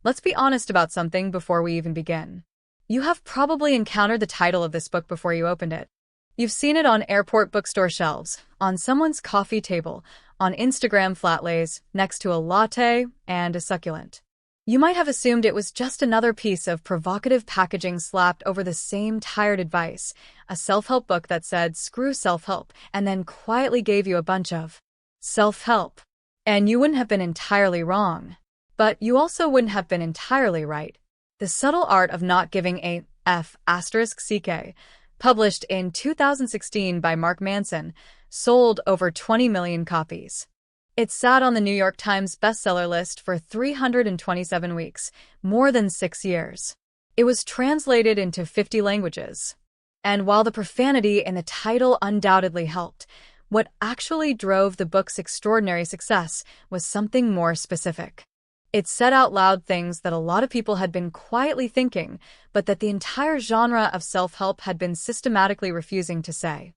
Let's be honest about something before we even begin. You have probably encountered the title of this book before you opened it. You've seen it on airport bookstore shelves, on someone's coffee table, on Instagram flat lays, next to a latte and a succulent. You might have assumed it was just another piece of provocative packaging slapped over the same tired advice, a self-help book that said, "Screw self-help," and then quietly gave you a bunch of self-help. And you wouldn't have been entirely wrong. But you also wouldn't have been entirely right. The Subtle Art of Not Giving a F***ck, published in 2016 by Mark Manson, sold over 20 million copies. It sat on the New York Times bestseller list for 327 weeks, more than 6 years. It was translated into 50 languages. And while the profanity in the title undoubtedly helped, what actually drove the book's extraordinary success was something more specific. It said out loud things that a lot of people had been quietly thinking, but that the entire genre of self-help had been systematically refusing to say.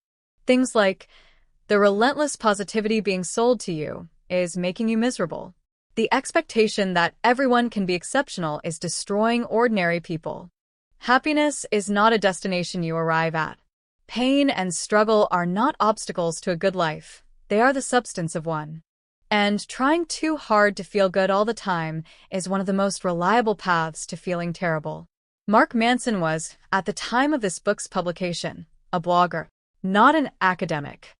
Things like, the relentless positivity being sold to you is making you miserable. The expectation that everyone can be exceptional is destroying ordinary people. Happiness is not a destination you arrive at. Pain and struggle are not obstacles to a good life, they are the substance of one. And trying too hard to feel good all the time is one of the most reliable paths to feeling terrible. Mark Manson was, at the time of this book's publication, a blogger, not an academic,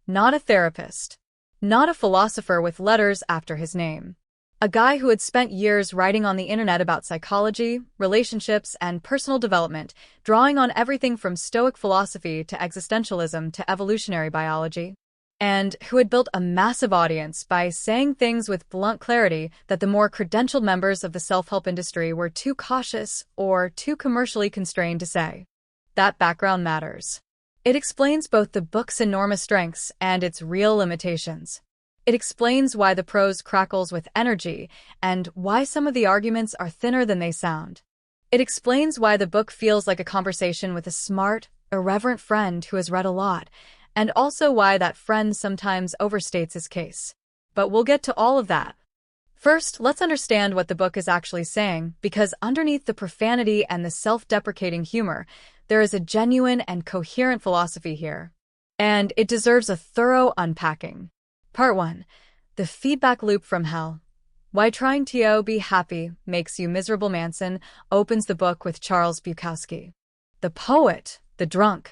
not a therapist, not a philosopher with letters after his name. A guy who had spent years writing on the internet about psychology, relationships, and personal development, drawing on everything from Stoic philosophy to existentialism to evolutionary biology. And who had built a massive audience by saying things with blunt clarity that the more credentialed members of the self-help industry were too cautious or too commercially constrained to say. That background matters. It explains both the book's enormous strengths and its real limitations. It explains why the prose crackles with energy and why some of the arguments are thinner than they sound. It explains why the book feels like a conversation with a smart, irreverent friend who has read a lot, and also why that friend sometimes overstates his case. But we'll get to all of that. First, let's understand what the book is actually saying, because underneath the profanity and the self-deprecating humor, there is a genuine and coherent philosophy here. And it deserves a thorough unpacking. Part 1. The Feedback Loop from Hell. Why Trying to Be Happy Makes You Miserable. Manson opens the book with Charles Bukowski, the poet, the drunk,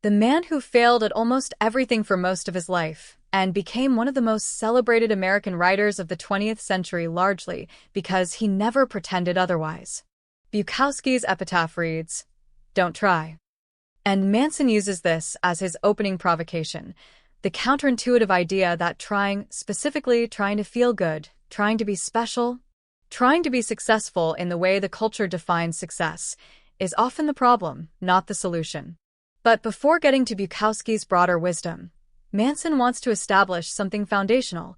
the man who failed at almost everything for most of his life, and became one of the most celebrated American writers of the 20th century largely because he never pretended otherwise. Bukowski's epitaph reads, "Don't try." And Manson uses this as his opening provocation, the counterintuitive idea that trying, specifically trying to feel good, trying to be special, trying to be successful in the way the culture defines success, is often the problem, not the solution. But before getting to Bukowski's broader wisdom, Manson wants to establish something foundational,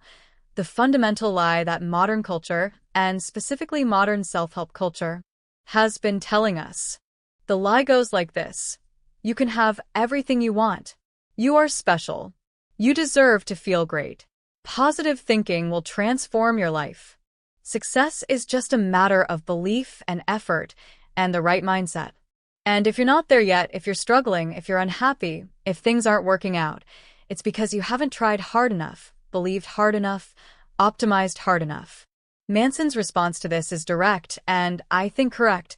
the fundamental lie that modern culture, and specifically modern self-help culture, has been telling us. The lie goes like this: you can have everything you want. You are special. You deserve to feel great. Positive thinking will transform your life. Success is just a matter of belief and effort and the right mindset. And if you're not there yet, if you're struggling, if you're unhappy, if things aren't working out, it's because you haven't tried hard enough, believed hard enough, optimized hard enough. Manson's response to this is direct and, I think, correct.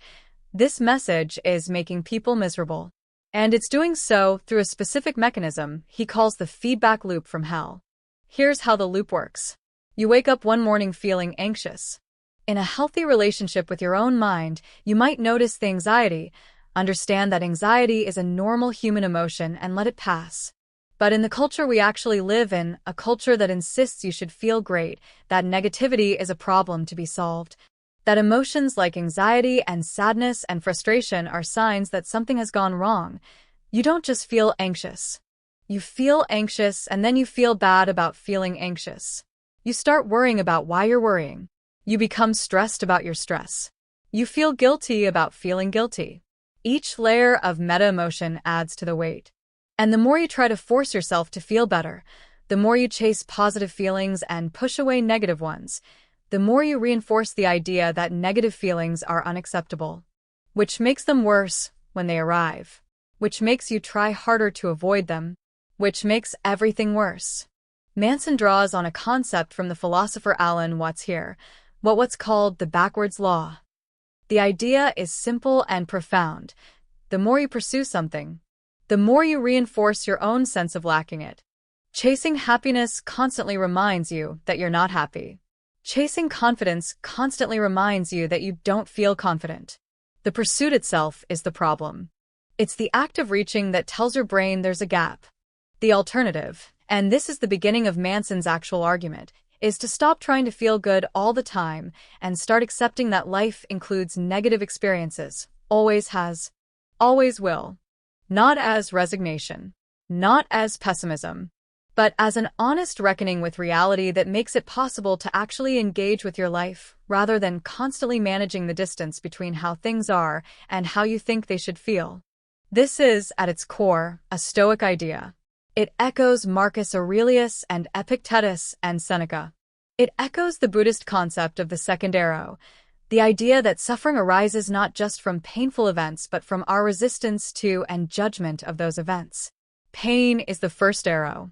This message is making people miserable. And it's doing so through a specific mechanism he calls the feedback loop from hell. Here's how the loop works. You wake up one morning feeling anxious. In a healthy relationship with your own mind, you might notice the anxiety, understand that anxiety is a normal human emotion and let it pass. But in the culture we actually live in, a culture that insists you should feel great, that negativity is a problem to be solved, that emotions like anxiety and sadness and frustration are signs that something has gone wrong. You don't just feel anxious. You feel anxious and then you feel bad about feeling anxious. You start worrying about why you're worrying. You become stressed about your stress. You feel guilty about feeling guilty. Each layer of meta-emotion adds to the weight. And the more you try to force yourself to feel better, the more you chase positive feelings and push away negative ones, the more you reinforce the idea that negative feelings are unacceptable, which makes them worse when they arrive, which makes you try harder to avoid them, which makes everything worse. Manson draws on a concept from the philosopher Alan Watts here, what's called the backwards law. The idea is simple and profound. The more you pursue something, the more you reinforce your own sense of lacking it. Chasing happiness constantly reminds you that you're not happy. Chasing confidence constantly reminds you that you don't feel confident. The pursuit itself is the problem. It's the act of reaching that tells your brain there's a gap. The alternative, and this is the beginning of Manson's actual argument, is to stop trying to feel good all the time and start accepting that life includes negative experiences, always has, always will. Not as resignation, not as pessimism, but as an honest reckoning with reality that makes it possible to actually engage with your life, rather than constantly managing the distance between how things are and how you think they should feel. This is, at its core, a Stoic idea. It echoes Marcus Aurelius and Epictetus and Seneca. It echoes the Buddhist concept of the second arrow, the idea that suffering arises not just from painful events but from our resistance to and judgment of those events. Pain is the first arrow.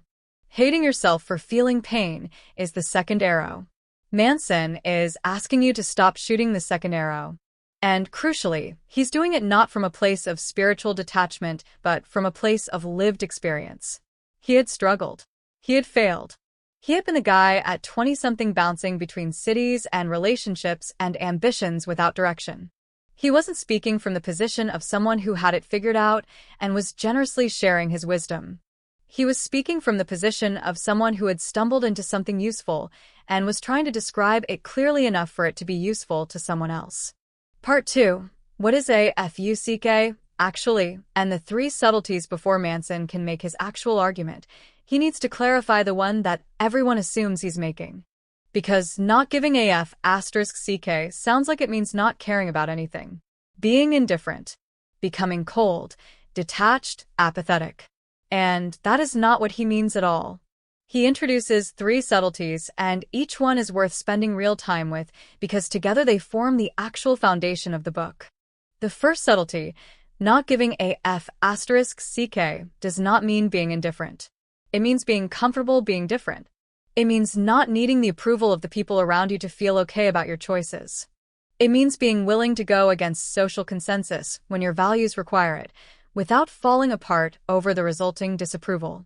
Hating yourself for feeling pain is the second arrow. Manson is asking you to stop shooting the second arrow. And crucially, he's doing it not from a place of spiritual detachment, but from a place of lived experience. He had struggled. He had failed. He had been the guy at 20-something bouncing between cities and relationships and ambitions without direction. He wasn't speaking from the position of someone who had it figured out and was generously sharing his wisdom. He was speaking from the position of someone who had stumbled into something useful and was trying to describe it clearly enough for it to be useful to someone else. Part 2. What is a fuck, actually, and the 3 subtleties before Manson can make his actual argument. He needs to clarify the one that everyone assumes he's making. Because not giving a *ck sounds like it means not caring about anything. Being indifferent. Becoming cold. Detached. Apathetic. And that is not what he means at all. He introduces 3 subtleties, and each one is worth spending real time with because together they form the actual foundation of the book. The first subtlety, not giving a *ck, does not mean being indifferent. It means being comfortable being different. It means not needing the approval of the people around you to feel okay about your choices. It means being willing to go against social consensus when your values require it, without falling apart over the resulting disapproval.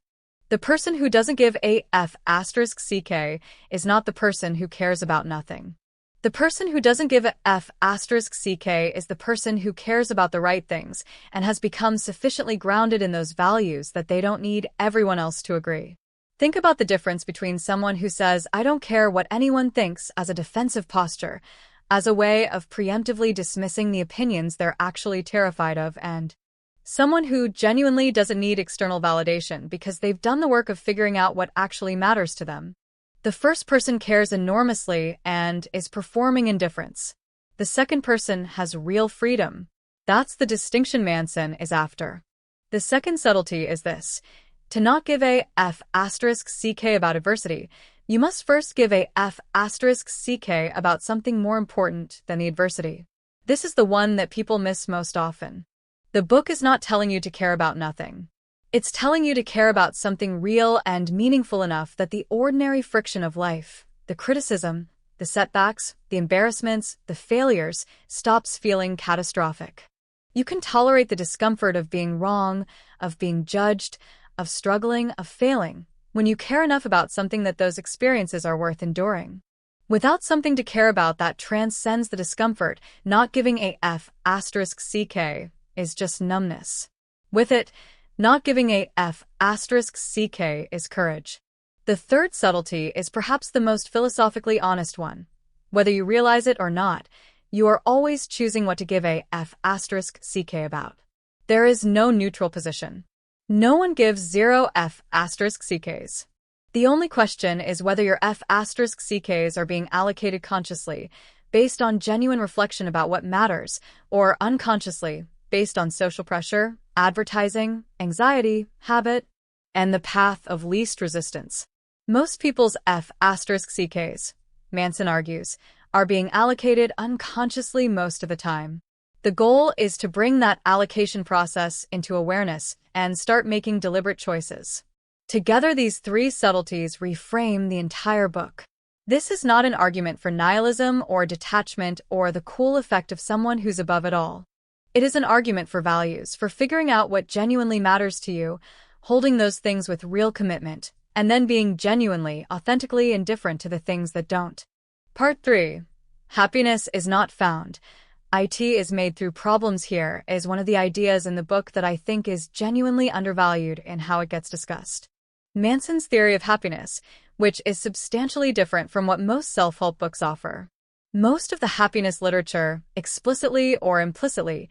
The person who doesn't give a *ck is not the person who cares about nothing. The person who doesn't give a *ck is the person who cares about the right things and has become sufficiently grounded in those values that they don't need everyone else to agree. Think about the difference between someone who says, "I don't care what anyone thinks," as a defensive posture, as a way of preemptively dismissing the opinions they're actually terrified of, and someone who genuinely doesn't need external validation because they've done the work of figuring out what actually matters to them. The first person cares enormously and is performing indifference. The second person has real freedom. That's the distinction Manson is after. The second subtlety is this. To not give a *ck about adversity, you must first give a *ck about something more important than the adversity. This is the one that people miss most often. The book is not telling you to care about nothing. It's telling you to care about something real and meaningful enough that the ordinary friction of life, the criticism, the setbacks, the embarrassments, the failures, stops feeling catastrophic. You can tolerate the discomfort of being wrong, of being judged, of struggling, of failing, when you care enough about something that those experiences are worth enduring. Without something to care about that transcends the discomfort, not giving a *ck is just numbness. With it, not giving a *ck is courage. The third subtlety is perhaps the most philosophically honest one. Whether you realize it or not, you are always choosing what to give a *ck about. There is no neutral position. No one gives 0 *ck's. The only question is whether your *ck's are being allocated consciously, based on genuine reflection about what matters, or unconsciously, based on social pressure, advertising, anxiety, habit, and the path of least resistance. Most people's *ck's, Manson argues, are being allocated unconsciously most of the time. The goal is to bring that allocation process into awareness and start making deliberate choices. Together, these three subtleties reframe the entire book. This is not an argument for nihilism or detachment or the cool effect of someone who's above it all. It is an argument for values, for figuring out what genuinely matters to you, holding those things with real commitment, and then being genuinely, authentically indifferent to the things that don't. Part 3. Happiness is not found. IT is made through problems here is one of the ideas in the book that I think is genuinely undervalued in how it gets discussed. Manson's theory of happiness, which is substantially different from what most self-help books offer. Most of the happiness literature, explicitly or implicitly,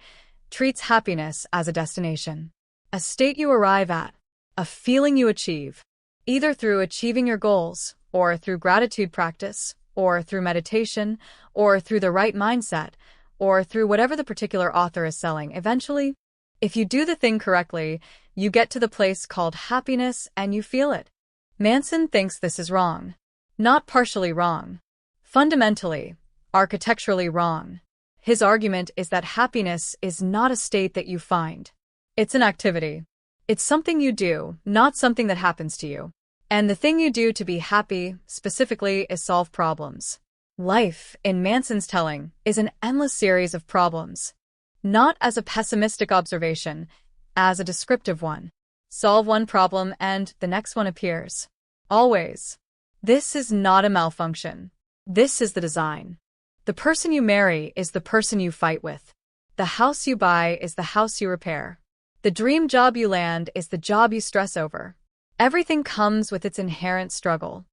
treats happiness as a destination, a state you arrive at, a feeling you achieve, either through achieving your goals, or through gratitude practice, or through meditation, or through the right mindset, or through whatever the particular author is selling. Eventually, if you do the thing correctly, you get to the place called happiness and you feel it. Manson thinks this is wrong. Not partially wrong. Fundamentally, architecturally wrong. His argument is that happiness is not a state that you find. It's an activity. It's something you do, not something that happens to you. And the thing you do to be happy, specifically, is solve problems. Life, in Manson's telling, is an endless series of problems. Not as a pessimistic observation, as a descriptive one. Solve one problem and the next one appears. Always. This is not a malfunction. This is the design. The person you marry is the person you fight with. The house you buy is the house you repair. The dream job you land is the job you stress over. Everything comes with its inherent struggle.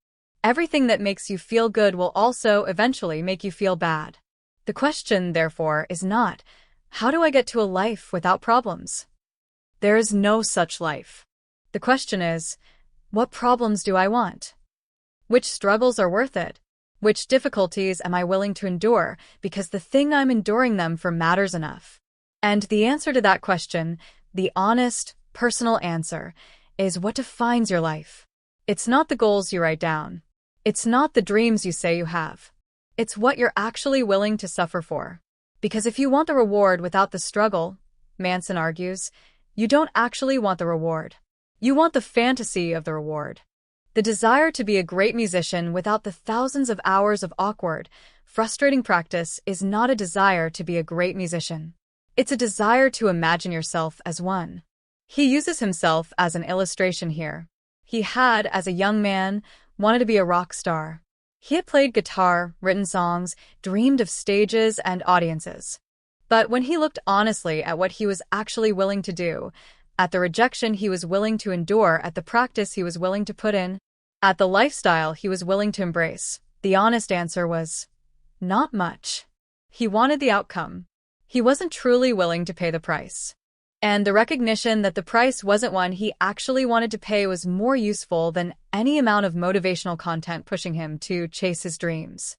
Everything that makes you feel good will also eventually make you feel bad. The question, therefore, is not, how do I get to a life without problems? There is no such life. The question is, what problems do I want? Which struggles are worth it? Which difficulties am I willing to endure because the thing I'm enduring them for matters enough? And the answer to that question, the honest, personal answer, is what defines your life. It's not the goals you write down. It's not the dreams you say you have. It's what you're actually willing to suffer for. Because if you want the reward without the struggle, Manson argues, you don't actually want the reward. You want the fantasy of the reward. The desire to be a great musician without the thousands of hours of awkward, frustrating practice is not a desire to be a great musician. It's a desire to imagine yourself as one. He uses himself as an illustration here. He had, as a young man, wanted to be a rock star. He had played guitar, written songs, dreamed of stages and audiences. But when he looked honestly at what he was actually willing to do, at the rejection he was willing to endure, at the practice he was willing to put in, at the lifestyle he was willing to embrace, the honest answer was, not much. He wanted the outcome. He wasn't truly willing to pay the price. And the recognition that the price wasn't one he actually wanted to pay was more useful than any amount of motivational content pushing him to chase his dreams.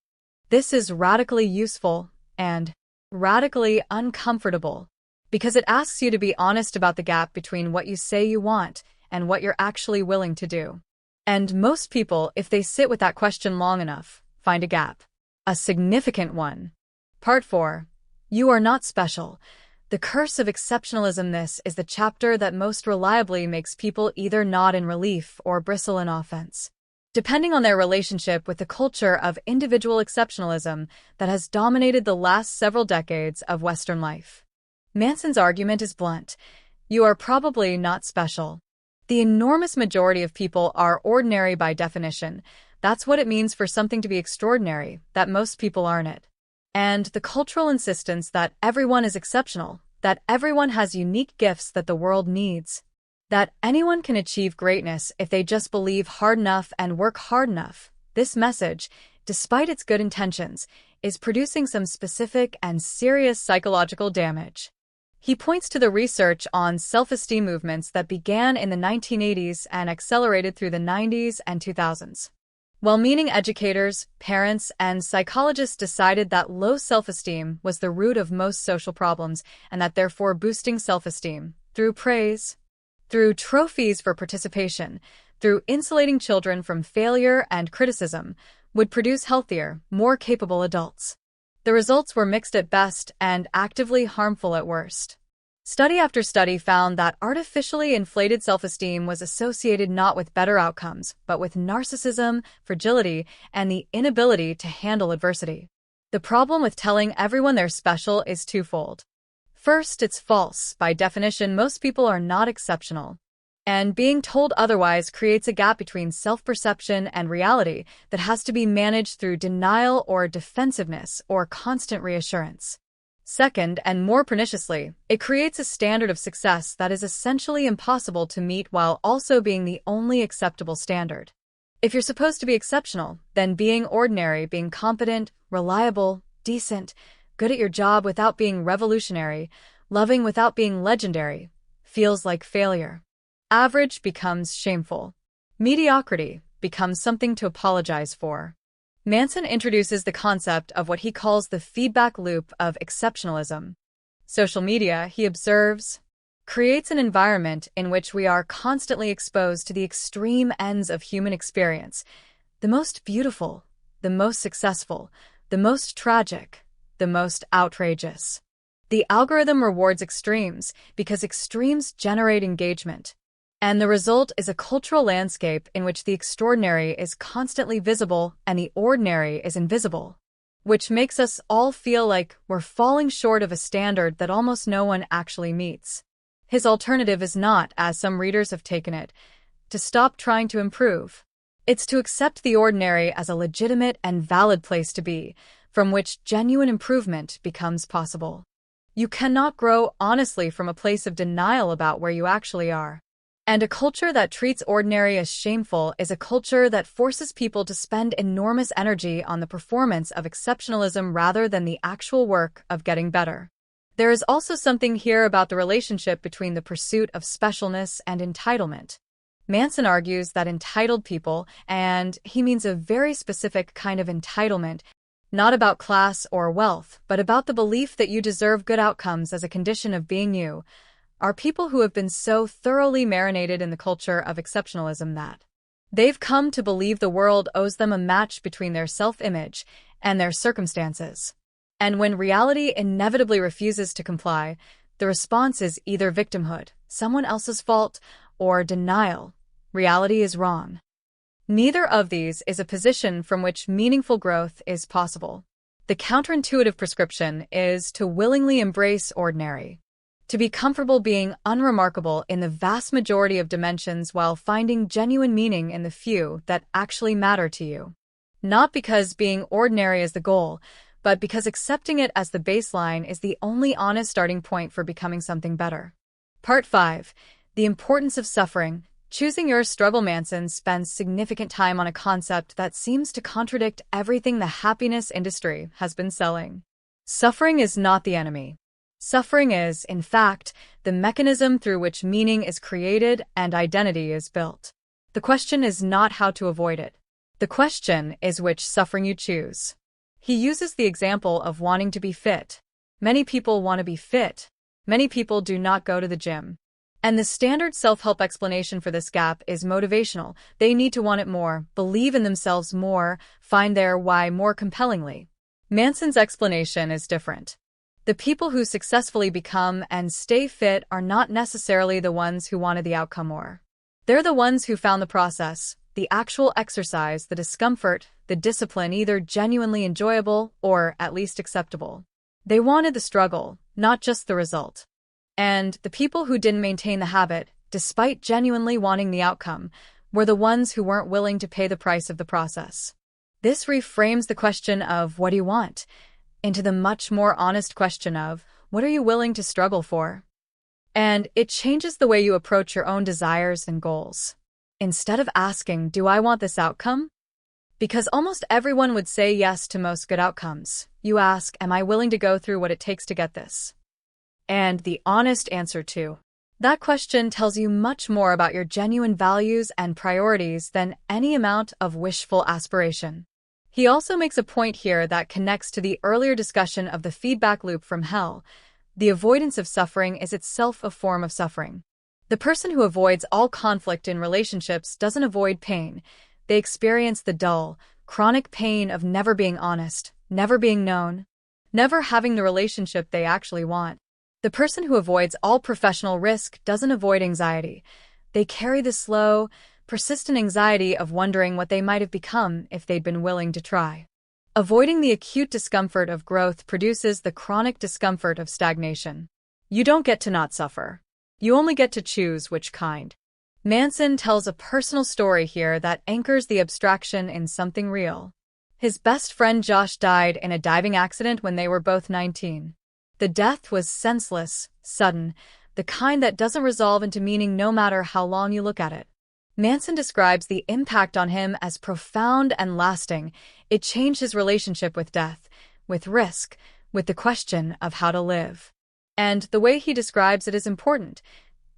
This is radically useful and radically uncomfortable, because it asks you to be honest about the gap between what you say you want and what you're actually willing to do. And most people, if they sit with that question long enough, find a gap. A significant one. Part 4. You are not special. The curse of exceptionalism. This is the chapter that most reliably makes people either nod in relief or bristle in offense, depending on their relationship with the culture of individual exceptionalism that has dominated the last several decades of Western life. Manson's argument is blunt. You are probably not special. The enormous majority of people are ordinary by definition. That's what it means for something to be extraordinary, that most people aren't it. And the cultural insistence that everyone is exceptional, that everyone has unique gifts that the world needs, that anyone can achieve greatness if they just believe hard enough and work hard enough. This message, despite its good intentions, is producing some specific and serious psychological damage. He points to the research on self-esteem movements that began in the 1980s and accelerated through the 90s and 2000s. Well-meaning educators, parents, and psychologists decided that low self-esteem was the root of most social problems and that therefore boosting self-esteem, through praise, through trophies for participation, through insulating children from failure and criticism, would produce healthier, more capable adults. The results were mixed at best and actively harmful at worst. Study after study found that artificially inflated self-esteem was associated not with better outcomes, but with narcissism, fragility, and the inability to handle adversity. The problem with telling everyone they're special is twofold. First, it's false. By definition, most people are not exceptional. And being told otherwise creates a gap between self-perception and reality that has to be managed through denial or defensiveness or constant reassurance. Second, and more perniciously, it creates a standard of success that is essentially impossible to meet while also being the only acceptable standard. If you're supposed to be exceptional, then being ordinary, being competent, reliable, decent, good at your job without being revolutionary, loving without being legendary, feels like failure. Average becomes shameful. Mediocrity becomes something to apologize for. Manson introduces the concept of what he calls the feedback loop of exceptionalism. Social media, he observes, creates an environment in which we are constantly exposed to the extreme ends of human experience, the most beautiful, the most successful, the most tragic, the most outrageous. The algorithm rewards extremes because extremes generate engagement. And the result is a cultural landscape in which the extraordinary is constantly visible and the ordinary is invisible, which makes us all feel like we're falling short of a standard that almost no one actually meets. His alternative is not, as some readers have taken it, to stop trying to improve. It's to accept the ordinary as a legitimate and valid place to be, from which genuine improvement becomes possible. You cannot grow honestly from a place of denial about where you actually are. And a culture that treats ordinary as shameful is a culture that forces people to spend enormous energy on the performance of exceptionalism rather than the actual work of getting better. There is also something here about the relationship between the pursuit of specialness and entitlement. Manson argues that entitled people, and he means a very specific kind of entitlement, not about class or wealth, but about the belief that you deserve good outcomes as a condition of being you, are people who have been so thoroughly marinated in the culture of exceptionalism that they've come to believe the world owes them a match between their self-image and their circumstances. And when reality inevitably refuses to comply, the response is either victimhood, someone else's fault, or denial. Reality is wrong. Neither of these is a position from which meaningful growth is possible. The counterintuitive prescription is to willingly embrace ordinary, to be comfortable being unremarkable in the vast majority of dimensions while finding genuine meaning in the few that actually matter to you. Not because being ordinary is the goal, but because accepting it as the baseline is the only honest starting point for becoming something better. Part 5. The Importance of Suffering. Choosing Your Struggle. Manson spends significant time on a concept that seems to contradict everything the happiness industry has been selling. Suffering is not the enemy. Suffering is, in fact, the mechanism through which meaning is created and identity is built. The question is not how to avoid it. The question is which suffering you choose. He uses the example of wanting to be fit. Many people want to be fit. Many people do not go to the gym. And the standard self-help explanation for this gap is motivational. They need to want it more, believe in themselves more, find their why more compellingly. Manson's explanation is different. The people who successfully become and stay fit are not necessarily the ones who wanted the outcome more. They're the ones who found the process, the actual exercise, the discomfort, the discipline either genuinely enjoyable or at least acceptable. They wanted the struggle, not just the result. And the people who didn't maintain the habit, despite genuinely wanting the outcome, were the ones who weren't willing to pay the price of the process. This reframes the question of what do you want into the much more honest question of, what are you willing to struggle for? And it changes the way you approach your own desires and goals. Instead of asking, do I want this outcome? Because almost everyone would say yes to most good outcomes. You ask, am I willing to go through what it takes to get this? And the honest answer to that question tells you much more about your genuine values and priorities than any amount of wishful aspiration. He also makes a point here that connects to the earlier discussion of the feedback loop from hell. The avoidance of suffering is itself a form of suffering. The person who avoids all conflict in relationships doesn't avoid pain. They experience the dull, chronic pain of never being honest, never being known, never having the relationship they actually want. The person who avoids all professional risk doesn't avoid anxiety. They carry the slow, persistent anxiety of wondering what they might have become if they'd been willing to try. Avoiding the acute discomfort of growth produces the chronic discomfort of stagnation. You don't get to not suffer. You only get to choose which kind. Manson tells a personal story here that anchors the abstraction in something real. His best friend Josh died in a diving accident when they were both 19. The death was senseless, sudden, the kind that doesn't resolve into meaning no matter how long you look at it. Manson describes the impact on him as profound and lasting. It changed his relationship with death, with risk, with the question of how to live. And the way he describes it is important.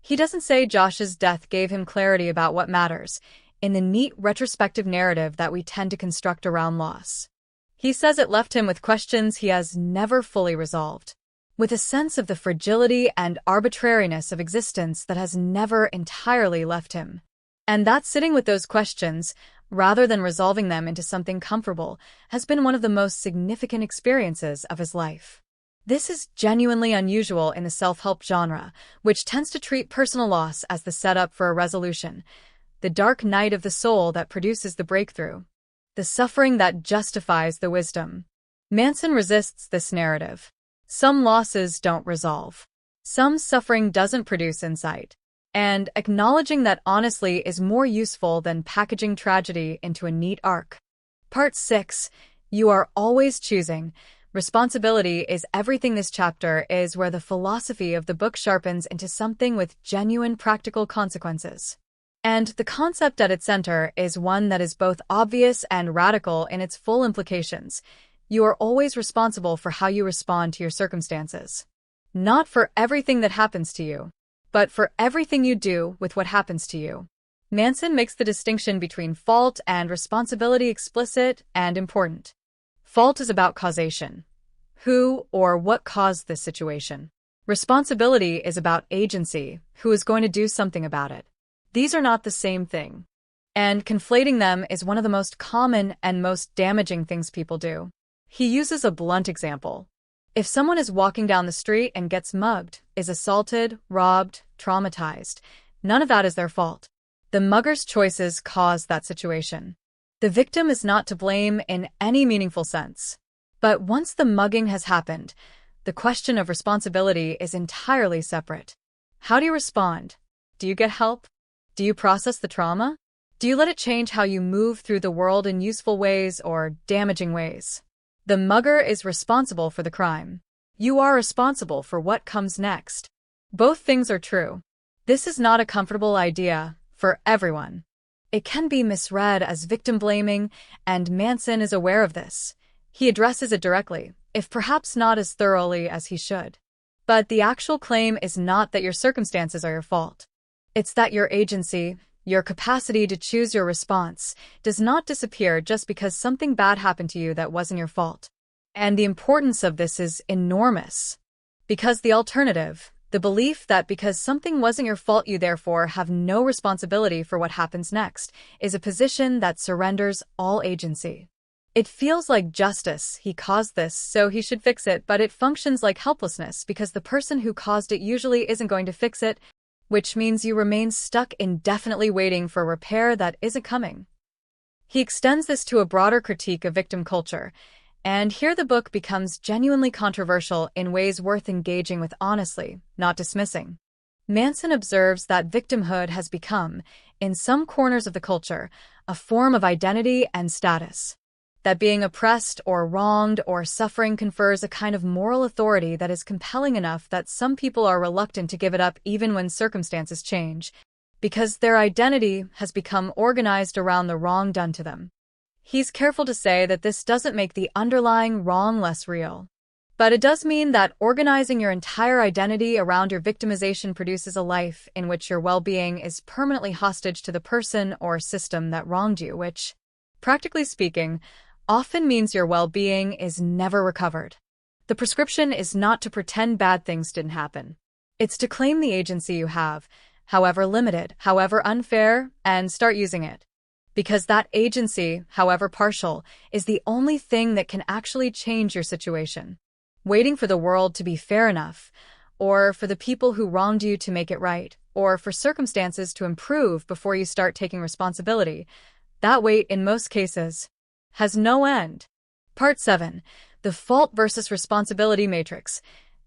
He doesn't say Josh's death gave him clarity about what matters, in the neat retrospective narrative that we tend to construct around loss. He says it left him with questions he has never fully resolved, with a sense of the fragility and arbitrariness of existence that has never entirely left him. And that sitting with those questions, rather than resolving them into something comfortable, has been one of the most significant experiences of his life. This is genuinely unusual in the self-help genre, which tends to treat personal loss as the setup for a resolution, the dark night of the soul that produces the breakthrough, the suffering that justifies the wisdom. Manson resists this narrative. Some losses don't resolve. Some suffering doesn't produce insight. And acknowledging that honestly is more useful than packaging tragedy into a neat arc. Part 6. You are always choosing. Responsibility is everything. This chapter is where the philosophy of the book sharpens into something with genuine practical consequences. And the concept at its center is one that is both obvious and radical in its full implications. You are always responsible for how you respond to your circumstances. Not for everything that happens to you, but for everything you do with what happens to you. Manson makes the distinction between fault and responsibility explicit and important. Fault is about causation. Who or what caused this situation? Responsibility is about agency, who is going to do something about it. These are not the same thing. And conflating them is one of the most common and most damaging things people do. He uses a blunt example. If someone is walking down the street and gets mugged, is assaulted, robbed, traumatized, none of that is their fault. The mugger's choices caused that situation. The victim is not to blame in any meaningful sense. But once the mugging has happened, the question of responsibility is entirely separate. How do you respond? Do you get help? Do you process the trauma? Do you let it change how you move through the world in useful ways or damaging ways? The mugger is responsible for the crime. You are responsible for what comes next. Both things are true. This is not a comfortable idea for everyone. It can be misread as victim blaming, and Manson is aware of this. He addresses it directly, if perhaps not as thoroughly as he should. But the actual claim is not that your circumstances are your fault. It's that your agency, your capacity to choose your response, does not disappear just because something bad happened to you that wasn't your fault. And the importance of this is enormous. Because the alternative, the belief that because something wasn't your fault you therefore have no responsibility for what happens next, is a position that surrenders all agency. It feels like justice. He caused this, so he should fix it, but it functions like helplessness because the person who caused it usually isn't going to fix it, which means you remain stuck indefinitely waiting for repair that isn't coming. He extends this to a broader critique of victim culture, and here the book becomes genuinely controversial in ways worth engaging with honestly, not dismissing. Manson observes that victimhood has become, in some corners of the culture, a form of identity and status. That being oppressed or wronged or suffering confers a kind of moral authority that is compelling enough that some people are reluctant to give it up even when circumstances change, because their identity has become organized around the wrong done to them. He's careful to say that this doesn't make the underlying wrong less real. But it does mean that organizing your entire identity around your victimization produces a life in which your well-being is permanently hostage to the person or system that wronged you, which, practically speaking, often means your well-being is never recovered. The prescription is not to pretend bad things didn't happen. It's to claim the agency you have, however limited, however unfair, and start using it. Because that agency, however partial, is the only thing that can actually change your situation. Waiting for the world to be fair enough, or for the people who wronged you to make it right, or for circumstances to improve before you start taking responsibility, that wait, in most cases, has no end. Part 7. The Fault versus Responsibility Matrix.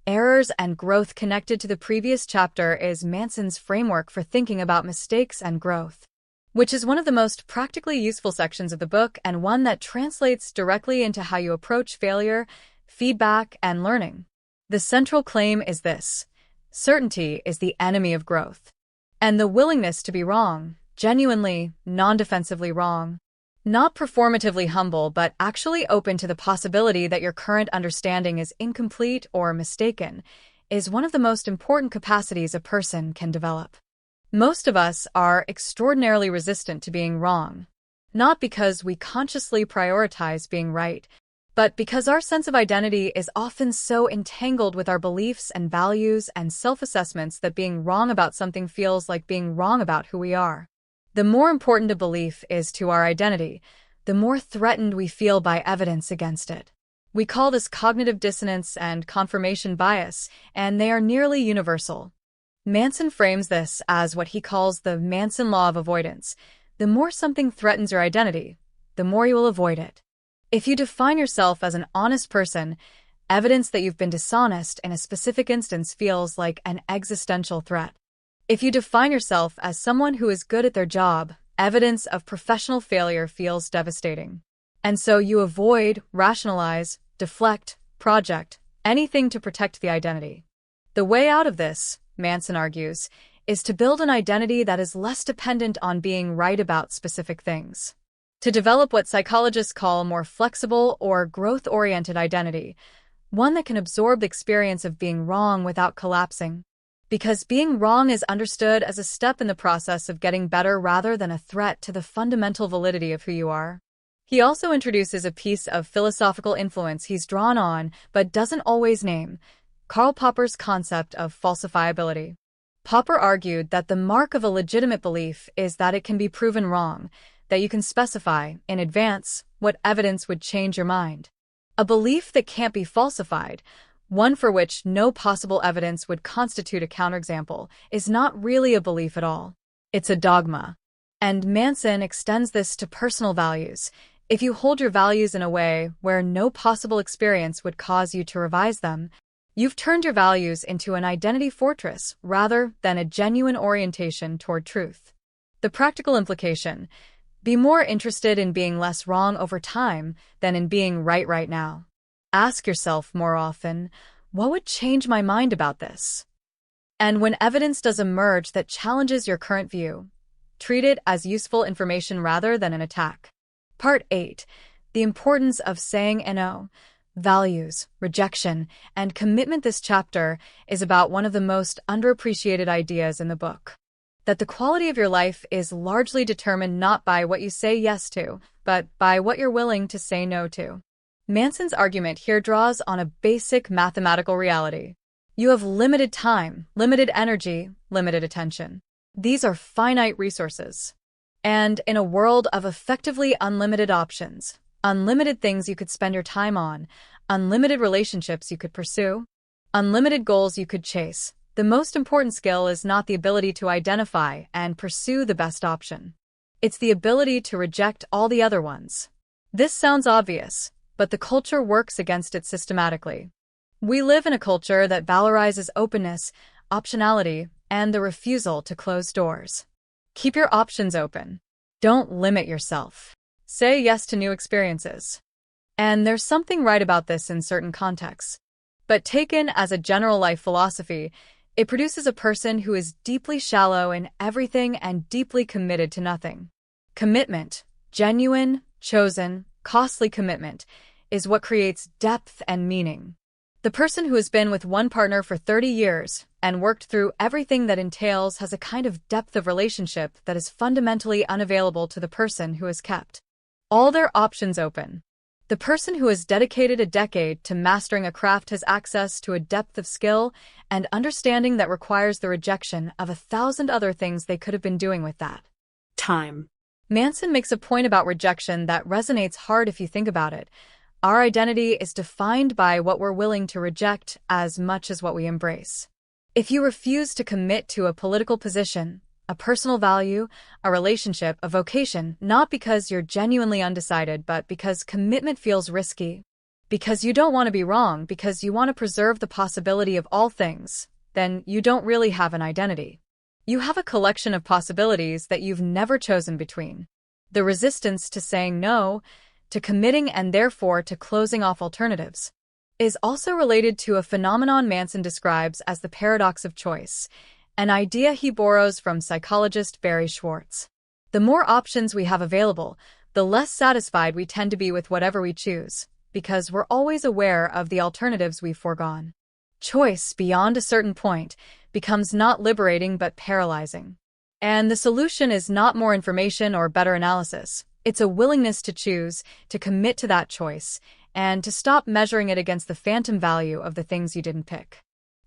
Errors and growth. Connected to the previous chapter is Manson's framework for thinking about mistakes and growth, which is one of the most practically useful sections of the book and one that translates directly into how you approach failure, feedback, and learning. The central claim is this: certainty is the enemy of growth. And the willingness to be wrong, genuinely, non-defensively wrong, not performatively humble, but actually open to the possibility that your current understanding is incomplete or mistaken, is one of the most important capacities a person can develop. Most of us are extraordinarily resistant to being wrong, not because we consciously prioritize being right, but because our sense of identity is often so entangled with our beliefs and values and self-assessments that being wrong about something feels like being wrong about who we are. The more important a belief is to our identity, the more threatened we feel by evidence against it. We call this cognitive dissonance and confirmation bias, and they are nearly universal. Manson frames this as what he calls the Manson law of avoidance. The more something threatens your identity, the more you will avoid it. If you define yourself as an honest person, evidence that you've been dishonest in a specific instance feels like an existential threat. If you define yourself as someone who is good at their job, evidence of professional failure feels devastating. And so you avoid, rationalize, deflect, project, anything to protect the identity. The way out of this, Manson argues, is to build an identity that is less dependent on being right about specific things. To develop what psychologists call a more flexible or growth-oriented identity, one that can absorb the experience of being wrong without collapsing. Because being wrong is understood as a step in the process of getting better rather than a threat to the fundamental validity of who you are. He also introduces a piece of philosophical influence he's drawn on but doesn't always name: Karl Popper's concept of falsifiability. Popper argued that the mark of a legitimate belief is that it can be proven wrong, that you can specify, in advance, what evidence would change your mind. A belief that can't be falsified, one for which no possible evidence would constitute a counterexample, is not really a belief at all. It's a dogma. And Manson extends this to personal values. If you hold your values in a way where no possible experience would cause you to revise them, you've turned your values into an identity fortress rather than a genuine orientation toward truth. The practical implication: be more interested in being less wrong over time than in being right now. Ask yourself more often, what would change my mind about this? And when evidence does emerge that challenges your current view, treat it as useful information rather than an attack. Part 8. The importance of saying no. Values, rejection, and commitment. This chapter is about one of the most underappreciated ideas in the book: that the quality of your life is largely determined not by what you say yes to, but by what you're willing to say no to. Manson's argument here draws on a basic mathematical reality. You have limited time, limited energy, limited attention. These are finite resources. And in a world of effectively unlimited options, unlimited things you could spend your time on, unlimited relationships you could pursue, unlimited goals you could chase, the most important skill is not the ability to identify and pursue the best option. It's the ability to reject all the other ones. This sounds obvious, but the culture works against it systematically. We live in a culture that valorizes openness, optionality, and the refusal to close doors. Keep your options open. Don't limit yourself. Say yes to new experiences. And there's something right about this in certain contexts. But taken as a general life philosophy, it produces a person who is deeply shallow in everything and deeply committed to nothing. Commitment, genuine, chosen, costly commitment, is what creates depth and meaning. The person who has been with one partner for 30 years and worked through everything that entails has a kind of depth of relationship that is fundamentally unavailable to the person who has kept all their options open. The person who has dedicated a decade to mastering a craft has access to a depth of skill and understanding that requires the rejection of 1,000 other things they could have been doing with that time. Manson makes a point about rejection that resonates hard if you think about it. Our identity is defined by what we're willing to reject as much as what we embrace. If you refuse to commit to a political position, a personal value, a relationship, a vocation, not because you're genuinely undecided, but because commitment feels risky, because you don't want to be wrong, because you want to preserve the possibility of all things, then you don't really have an identity. You have a collection of possibilities that you've never chosen between. The resistance to saying no, to committing and therefore to closing off alternatives, is also related to a phenomenon Manson describes as the paradox of choice, an idea he borrows from psychologist Barry Schwartz. The more options we have available, the less satisfied we tend to be with whatever we choose, because we're always aware of the alternatives we've foregone. Choice beyond a certain point becomes not liberating but paralyzing. And the solution is not more information or better analysis. It's a willingness to choose, to commit to that choice, and to stop measuring it against the phantom value of the things you didn't pick.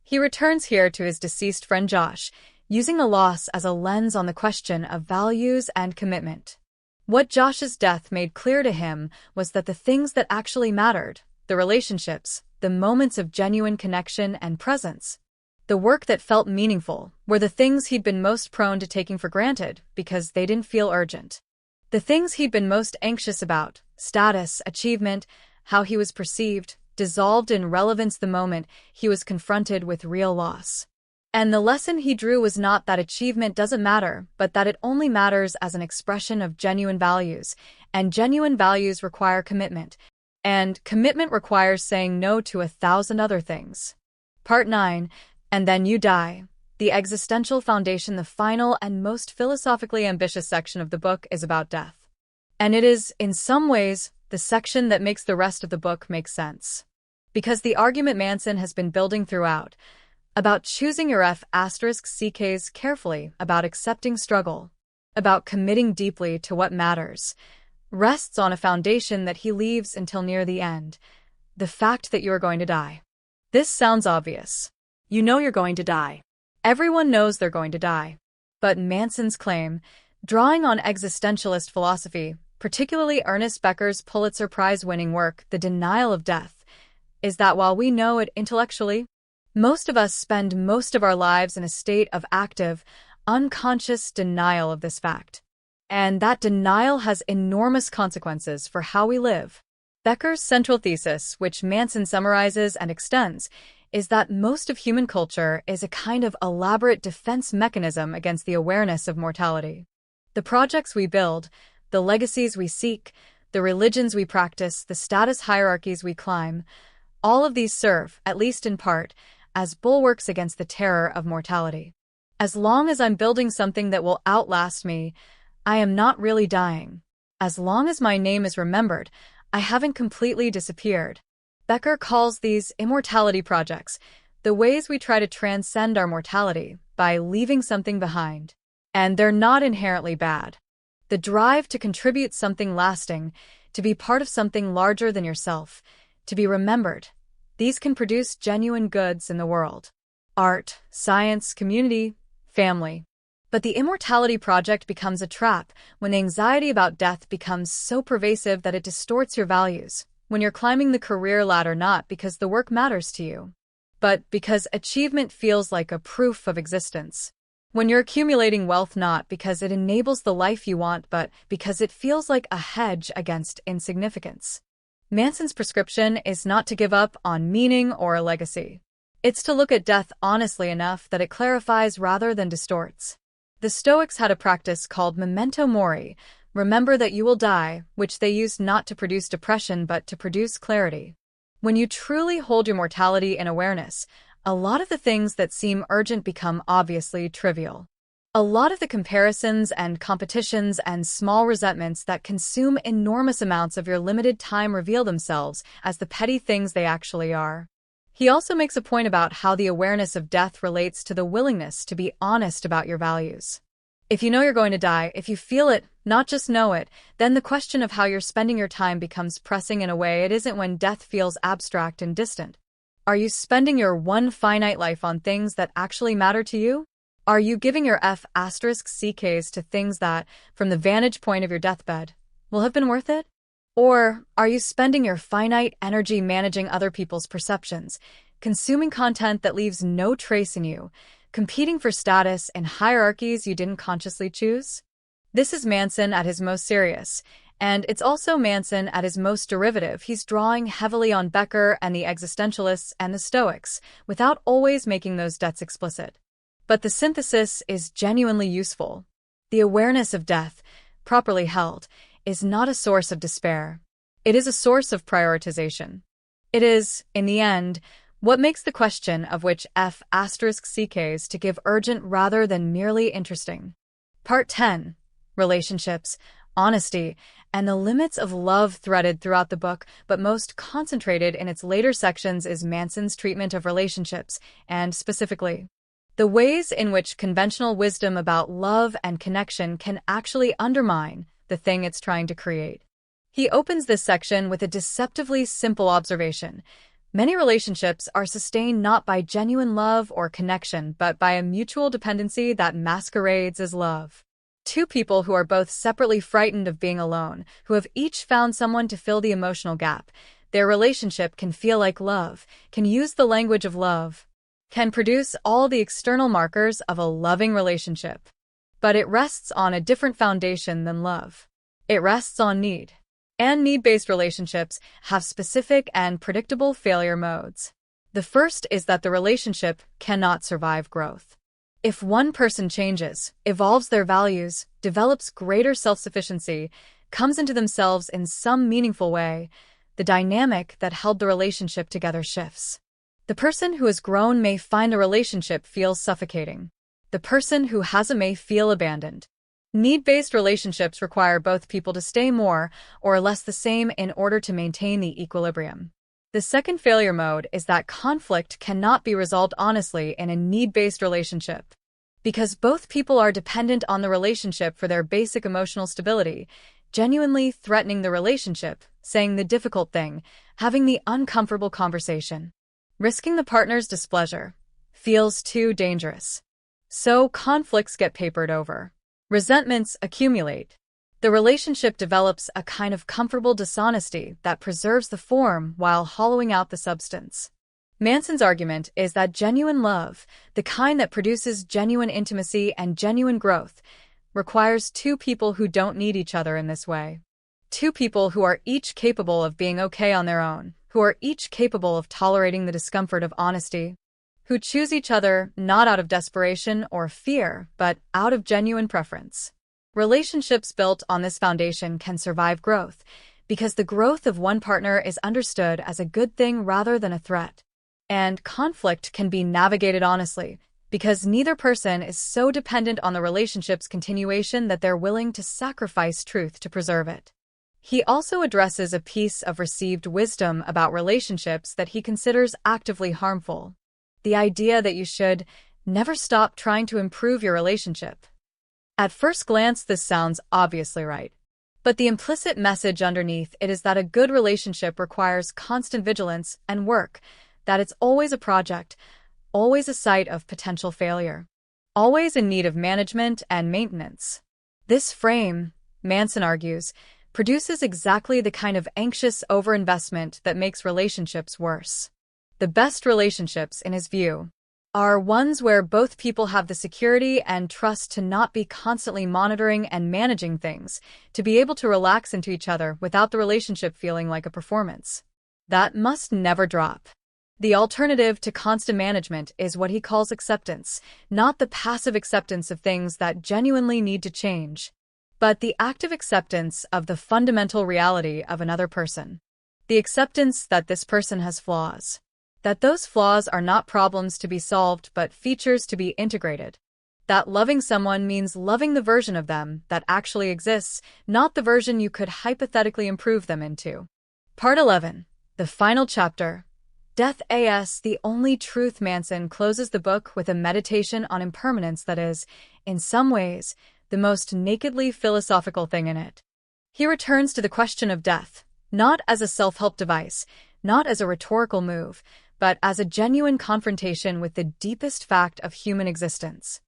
He returns here to his deceased friend Josh, using the loss as a lens on the question of values and commitment. What Josh's death made clear to him was that the things that actually mattered, the relationships, the moments of genuine connection and presence, the work that felt meaningful, were the things he'd been most prone to taking for granted because they didn't feel urgent. The things he'd been most anxious about, status, achievement, how he was perceived, dissolved in relevance the moment he was confronted with real loss. And the lesson he drew was not that achievement doesn't matter, but that it only matters as an expression of genuine values, and genuine values require commitment, and commitment requires saying no to 1,000 other things. Part 9, And Then You Die. The existential foundation, the final and most philosophically ambitious section of the book, is about death. And it is, in some ways, the section that makes the rest of the book make sense. Because the argument Manson has been building throughout, about choosing your F***ck's carefully, about accepting struggle, about committing deeply to what matters, rests on a foundation that he leaves until near the end: the fact that you are going to die. This sounds obvious. You know you're going to die. Everyone knows they're going to die. But Manson's claim, drawing on existentialist philosophy, particularly Ernest Becker's Pulitzer Prize-winning work, The Denial of Death, is that while we know it intellectually, most of us spend most of our lives in a state of active, unconscious denial of this fact. And that denial has enormous consequences for how we live. Becker's central thesis, which Manson summarizes and extends, is that most of human culture is a kind of elaborate defense mechanism against the awareness of mortality. The projects we build, the legacies we seek, the religions we practice, the status hierarchies we climb, all of these serve, at least in part, as bulwarks against the terror of mortality. As long as I'm building something that will outlast me, I am not really dying. As long as my name is remembered, I haven't completely disappeared. Becker calls these immortality projects, the ways we try to transcend our mortality by leaving something behind. And they're not inherently bad. The drive to contribute something lasting, to be part of something larger than yourself, to be remembered, these can produce genuine goods in the world. Art, science, community, family. But the immortality project becomes a trap when the anxiety about death becomes so pervasive that it distorts your values, when you're climbing the career ladder not because the work matters to you, but because achievement feels like a proof of existence. When you're accumulating wealth not because it enables the life you want, but because it feels like a hedge against insignificance. Manson's prescription is not to give up on meaning or a legacy. It's to look at death honestly enough that it clarifies rather than distorts. The Stoics had a practice called memento mori, remember that you will die, which they used not to produce depression but to produce clarity. When you truly hold your mortality in awareness, a lot of the things that seem urgent become obviously trivial. A lot of the comparisons and competitions and small resentments that consume enormous amounts of your limited time reveal themselves as the petty things they actually are. He also makes a point about how the awareness of death relates to the willingness to be honest about your values. If you know you're going to die, if you feel it, not just know it, then the question of how you're spending your time becomes pressing in a way it isn't when death feels abstract and distant. Are you spending your one finite life on things that actually matter to you? Are you giving your F***CKs to things that, from the vantage point of your deathbed, will have been worth it? Or are you spending your finite energy managing other people's perceptions, consuming content that leaves no trace in you, competing for status in hierarchies you didn't consciously choose? This is Manson at his most serious, and it's also Manson at his most derivative. He's drawing heavily on Becker and the existentialists and the Stoics, without always making those debts explicit. But the synthesis is genuinely useful. The awareness of death, properly held, is not a source of despair. It is a source of prioritization. It is, in the end, what makes the question of which F***CKs to give urgent rather than merely interesting. Part 10. Relationships, honesty, and the limits of love threaded throughout the book, but most concentrated in its later sections is Manson's treatment of relationships, and specifically, the ways in which conventional wisdom about love and connection can actually undermine the thing it's trying to create. He opens this section with a deceptively simple observation. Many relationships are sustained not by genuine love or connection, but by a mutual dependency that masquerades as love. Two people who are both separately frightened of being alone, who have each found someone to fill the emotional gap. Their relationship can feel like love, can use the language of love, can produce all the external markers of a loving relationship. But it rests on a different foundation than love. It rests on need. And need-based relationships have specific and predictable failure modes. The first is that the relationship cannot survive growth. If one person changes, evolves their values, develops greater self-sufficiency, comes into themselves in some meaningful way, the dynamic that held the relationship together shifts. The person who has grown may find the relationship feels suffocating. The person who hasn't may feel abandoned. Need-based relationships require both people to stay more or less the same in order to maintain the equilibrium. The second failure mode is that conflict cannot be resolved honestly in a need-based relationship. Because both people are dependent on the relationship for their basic emotional stability, genuinely threatening the relationship, saying the difficult thing, having the uncomfortable conversation, risking the partner's displeasure, feels too dangerous. So conflicts get papered over. Resentments accumulate. The relationship develops a kind of comfortable dishonesty that preserves the form while hollowing out the substance. Manson's argument is that genuine love, the kind that produces genuine intimacy and genuine growth, requires two people who don't need each other in this way. Two people who are each capable of being okay on their own, who are each capable of tolerating the discomfort of honesty, who choose each other not out of desperation or fear, but out of genuine preference. Relationships built on this foundation can survive growth, because the growth of one partner is understood as a good thing rather than a threat. And conflict can be navigated honestly, because neither person is so dependent on the relationship's continuation that they're willing to sacrifice truth to preserve it. He also addresses a piece of received wisdom about relationships that he considers actively harmful. The idea that you should never stop trying to improve your relationship. At first glance, this sounds obviously right. But the implicit message underneath it is that a good relationship requires constant vigilance and work, that it's always a project, always a site of potential failure, always in need of management and maintenance. This frame, Manson argues, produces exactly the kind of anxious overinvestment that makes relationships worse. The best relationships, in his view, are ones where both people have the security and trust to not be constantly monitoring and managing things, to be able to relax into each other without the relationship feeling like a performance. That must never drop. The alternative to constant management is what he calls acceptance, not the passive acceptance of things that genuinely need to change, but the active acceptance of the fundamental reality of another person. The acceptance that this person has flaws. That those flaws are not problems to be solved but features to be integrated. That loving someone means loving the version of them that actually exists, not the version you could hypothetically improve them into. Part 11. The final chapter. Death as the only truth. Manson closes the book with a meditation on impermanence that is, in some ways, the most nakedly philosophical thing in it. He returns to the question of death, not as a self-help device, not as a rhetorical move, but as a genuine confrontation with the deepest fact of human existence.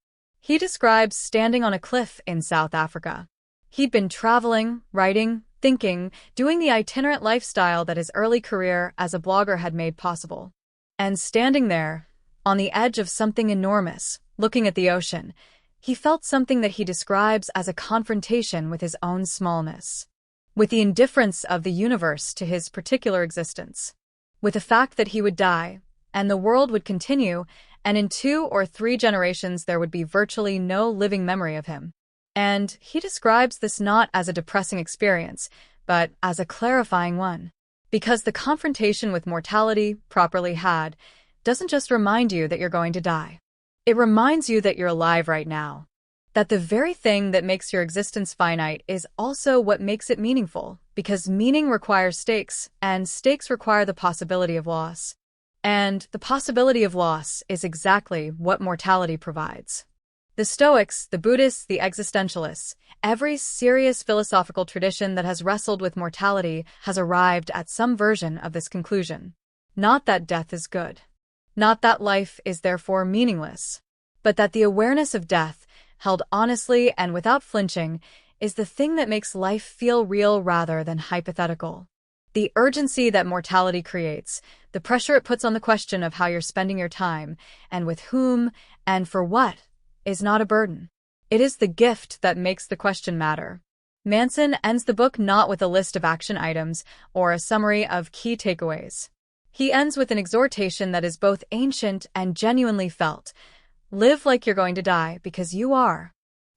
He describes standing on a cliff in South Africa. He'd been traveling, writing, thinking, doing the itinerant lifestyle that his early career as a blogger had made possible. And standing there, on the edge of something enormous, looking at the ocean, he felt something that he describes as a confrontation with his own smallness, with the indifference of the universe to his particular existence, with the fact that he would die, and the world would continue, and in 2 or 3 generations there would be virtually no living memory of him. And he describes this not as a depressing experience, but as a clarifying one. Because the confrontation with mortality, properly had, doesn't just remind you that you're going to die. It reminds you that you're alive right now. That the very thing that makes your existence finite is also what makes it meaningful, because meaning requires stakes, and stakes require the possibility of loss. And the possibility of loss is exactly what mortality provides. The Stoics, the Buddhists, the existentialists, every serious philosophical tradition that has wrestled with mortality has arrived at some version of this conclusion. Not that death is good. Not that life is therefore meaningless. But that the awareness of death, held honestly and without flinching, is the thing that makes life feel real rather than hypothetical. The urgency that mortality creates, the pressure it puts on the question of how you're spending your time, and with whom, and for what, is not a burden. It is the gift that makes the question matter. Manson ends the book not with a list of action items or a summary of key takeaways. He ends with an exhortation that is both ancient and genuinely felt. Live like you're going to die, because you are.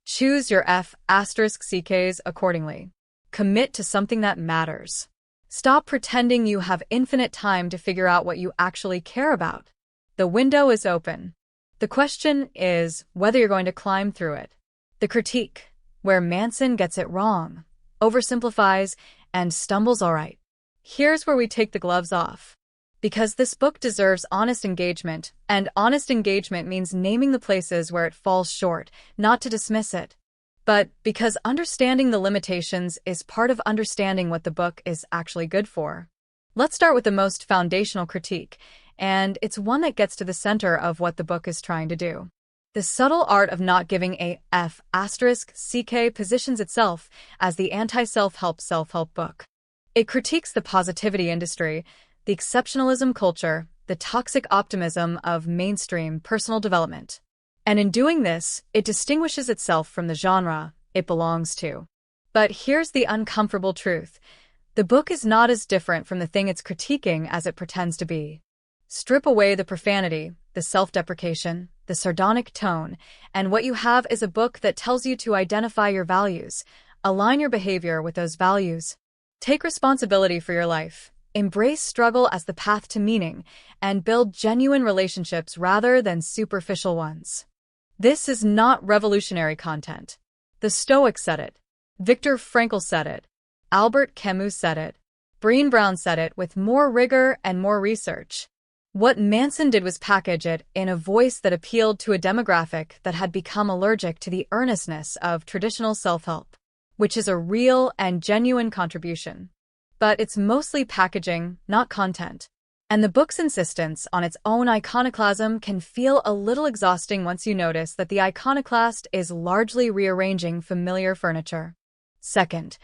Choose your F***ck's accordingly. Commit to something that matters. Stop pretending you have infinite time to figure out what you actually care about. The window is open. The question is whether you're going to climb through it. The critique, where Manson gets it wrong, oversimplifies, and stumbles all right. Here's where we take the gloves off. Because this book deserves honest engagement, and honest engagement means naming the places where it falls short, not to dismiss it. But because understanding the limitations is part of understanding what the book is actually good for. Let's start with the most foundational critique, and it's one that gets to the center of what the book is trying to do. The subtle art of not giving a F***ck positions itself as the anti-self-help self-help book. It critiques the positivity industry, the exceptionalism culture, the toxic optimism of mainstream personal development. And in doing this, it distinguishes itself from the genre it belongs to. But here's the uncomfortable truth. The book is not as different from the thing it's critiquing as it pretends to be. Strip away the profanity, the self-deprecation, the sardonic tone, and what you have is a book that tells you to identify your values, align your behavior with those values. Take responsibility for your life, embrace struggle as the path to meaning, and build genuine relationships rather than superficial ones. This is not revolutionary content. The Stoics said it. Viktor Frankl said it. Albert Camus said it. Brené Brown said it with more rigor and more research. What Manson did was package it in a voice that appealed to a demographic that had become allergic to the earnestness of traditional self-help, which is a real and genuine contribution. But it's mostly packaging, not content. And the book's insistence on its own iconoclasm can feel a little exhausting once you notice that the iconoclast is largely rearranging familiar furniture. Second,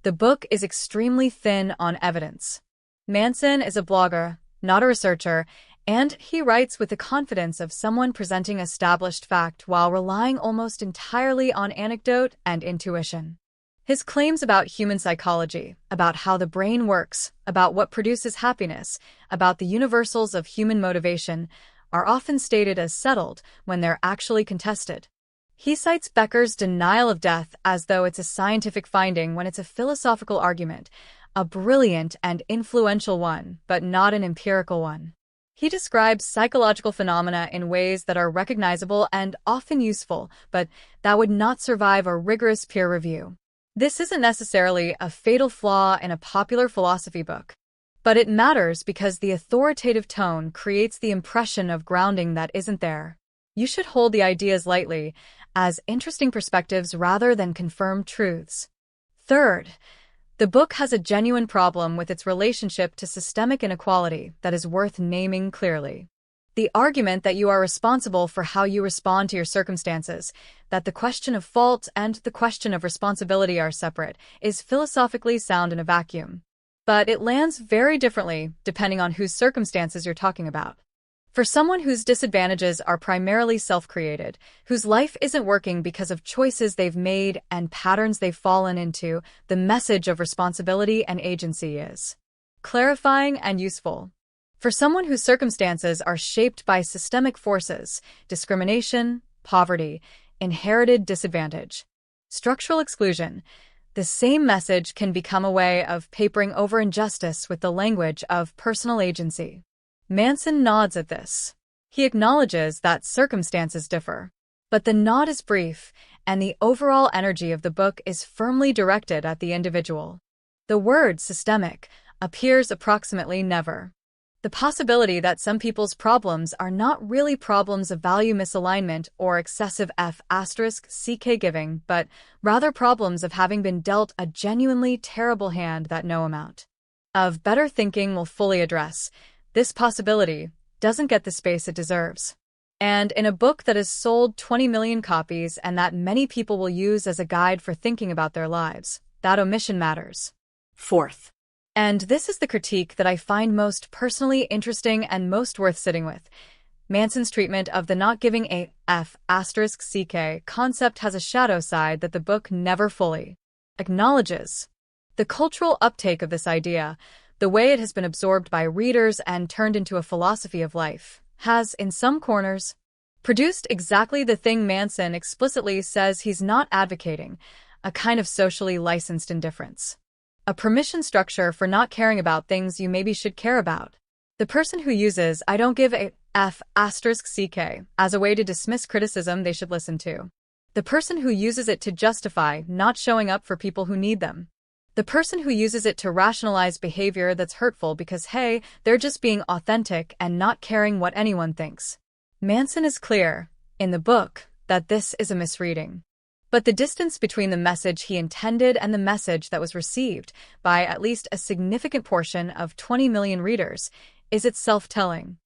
the book is extremely thin on evidence. Manson is a blogger, not a researcher, and he writes with the confidence of someone presenting established fact while relying almost entirely on anecdote and intuition. His claims about human psychology, about how the brain works, about what produces happiness, about the universals of human motivation, are often stated as settled when they're actually contested. He cites Becker's denial of death as though it's a scientific finding when it's a philosophical argument, a brilliant and influential one, but not an empirical one. He describes psychological phenomena in ways that are recognizable and often useful, but that would not survive a rigorous peer review. This isn't necessarily a fatal flaw in a popular philosophy book, but it matters because the authoritative tone creates the impression of grounding that isn't there. You should hold the ideas lightly, as interesting perspectives rather than confirmed truths. Third, the book has a genuine problem with its relationship to systemic inequality that is worth naming clearly. The argument that you are responsible for how you respond to your circumstances, that the question of fault and the question of responsibility are separate, is philosophically sound in a vacuum. But it lands very differently depending on whose circumstances you're talking about. For someone whose disadvantages are primarily self-created, whose life isn't working because of choices they've made and patterns they've fallen into, the message of responsibility and agency is clarifying and useful. For someone whose circumstances are shaped by systemic forces, discrimination, poverty, inherited disadvantage, structural exclusion, the same message can become a way of papering over injustice with the language of personal agency. Manson nods at this. He acknowledges that circumstances differ. But the nod is brief, and the overall energy of the book is firmly directed at the individual. The word systemic appears approximately never. The possibility that some people's problems are not really problems of value misalignment or excessive F***ck giving, but rather problems of having been dealt a genuinely terrible hand that no amount of better thinking will fully address. This possibility doesn't get the space it deserves. And in a book that has sold 20 million copies and that many people will use as a guide for thinking about their lives, that omission matters. Fourth. And this is the critique that I find most personally interesting and most worth sitting with. Manson's treatment of the not giving a F***ck concept has a shadow side that the book never fully acknowledges. The cultural uptake of this idea, the way it has been absorbed by readers and turned into a philosophy of life, has, in some corners, produced exactly the thing Manson explicitly says he's not advocating, a kind of socially licensed indifference. A permission structure for not caring about things you maybe should care about. The person who uses "I don't give a F***ck" as a way to dismiss criticism they should listen to. The person who uses it to justify not showing up for people who need them. The person who uses it to rationalize behavior that's hurtful because, hey, they're just being authentic and not caring what anyone thinks. Manson is clear, in the book, that this is a misreading. But the distance between the message he intended and the message that was received by at least a significant portion of 20 million readers is itself telling.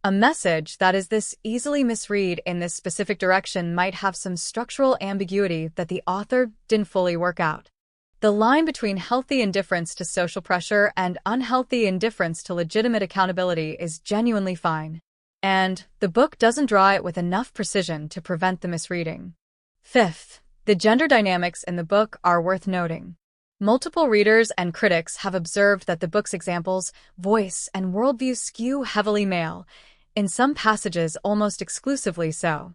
A message that is this easily misread in this specific direction might have some structural ambiguity that the author didn't fully work out. The line between healthy indifference to social pressure and unhealthy indifference to legitimate accountability is genuinely fine. And the book doesn't draw it with enough precision to prevent the misreading. Fifth, the gender dynamics in the book are worth noting. Multiple readers and critics have observed that the book's examples, voice, and worldview skew heavily male, in some passages almost exclusively so.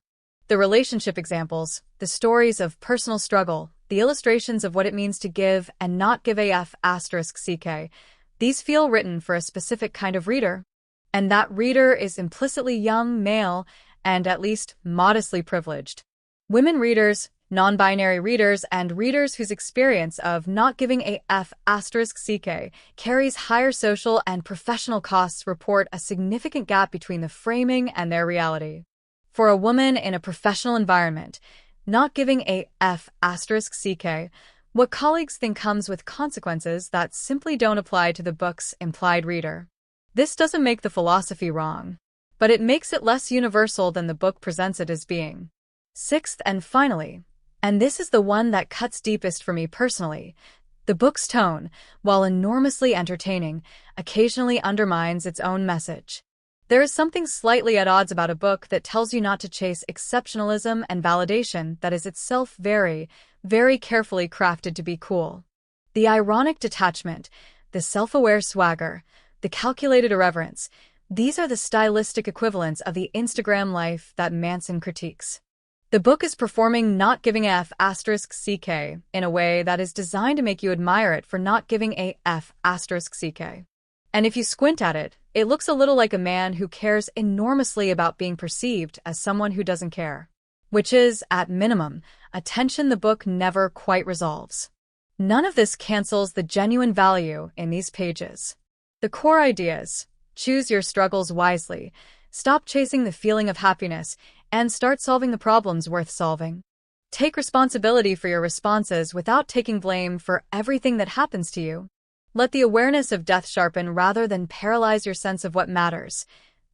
The relationship examples, the stories of personal struggle, the illustrations of what it means to give and not give a F***ck, these feel written for a specific kind of reader. And that reader is implicitly young, male, and at least modestly privileged. Women readers, non-binary readers, and readers whose experience of not giving a F***ck carries higher social and professional costs report a significant gap between the framing and their reality. For a woman in a professional environment, not giving a F***ck, what colleagues think comes with consequences that simply don't apply to the book's implied reader. This doesn't make the philosophy wrong, but it makes it less universal than the book presents it as being. Sixth and finally, and this is the one that cuts deepest for me personally, the book's tone, while enormously entertaining, occasionally undermines its own message. There is something slightly at odds about a book that tells you not to chase exceptionalism and validation that is itself very, very carefully crafted to be cool. The ironic detachment, the self-aware swagger, the calculated irreverence, these are the stylistic equivalents of the Instagram life that Manson critiques. The book is performing not giving a F***ck in a way that is designed to make you admire it for not giving a F***ck. And if you squint at it, it looks a little like a man who cares enormously about being perceived as someone who doesn't care. Which is, at minimum, a tension the book never quite resolves. None of this cancels the genuine value in these pages. The core ideas: choose your struggles wisely, stop chasing the feeling of happiness, and start solving the problems worth solving. Take responsibility for your responses without taking blame for everything that happens to you. Let the awareness of death sharpen rather than paralyze your sense of what matters.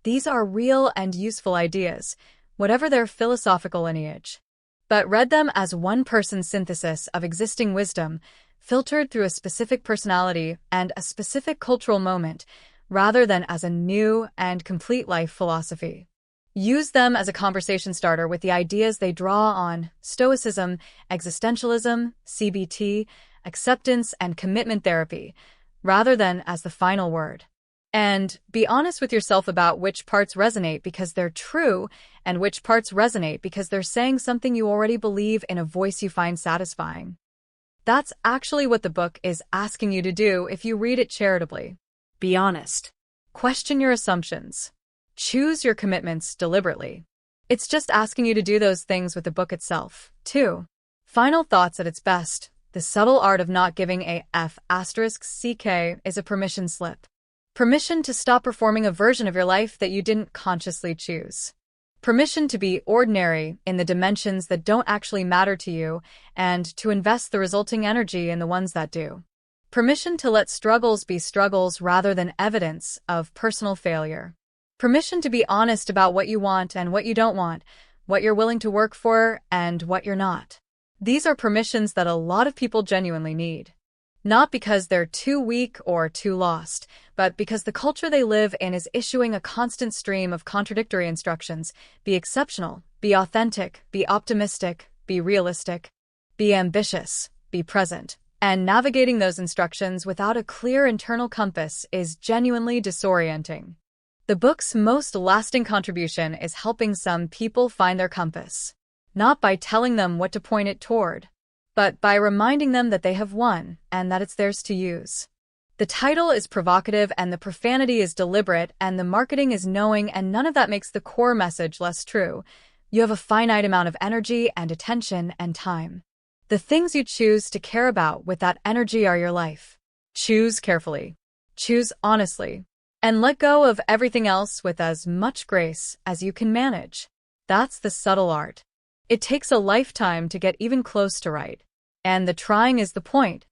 These are real and useful ideas, whatever their philosophical lineage. But read them as one person's synthesis of existing wisdom, filtered through a specific personality and a specific cultural moment, rather than as a new and complete life philosophy. Use them as a conversation starter with the ideas they draw on: Stoicism, existentialism, CBT, acceptance, and commitment therapy, rather than as the final word. And be honest with yourself about which parts resonate because they're true and which parts resonate because they're saying something you already believe in a voice you find satisfying. That's actually what the book is asking you to do if you read it charitably. Be honest. Question your assumptions. Choose your commitments deliberately. It's just asking you to do those things with the book itself, too. Final thoughts at its best. The subtle art of not giving a F***ck is a permission slip. Permission to stop performing a version of your life that you didn't consciously choose. Permission to be ordinary in the dimensions that don't actually matter to you and to invest the resulting energy in the ones that do. Permission to let struggles be struggles rather than evidence of personal failure. Permission to be honest about what you want and what you don't want, what you're willing to work for and what you're not. These are permissions that a lot of people genuinely need. Not because they're too weak or too lost, but because the culture they live in is issuing a constant stream of contradictory instructions. Be exceptional, be authentic, be optimistic, be realistic, be ambitious, be present. And navigating those instructions without a clear internal compass is genuinely disorienting. The book's most lasting contribution is helping some people find their compass, not by telling them what to point it toward, but by reminding them that they have one and that it's theirs to use. The title is provocative and the profanity is deliberate and the marketing is knowing, and none of that makes the core message less true. You have a finite amount of energy and attention and time. The things you choose to care about with that energy are your life. Choose carefully. Choose honestly. And let go of everything else with as much grace as you can manage. That's the subtle art. It takes a lifetime to get even close to right. And the trying is the point.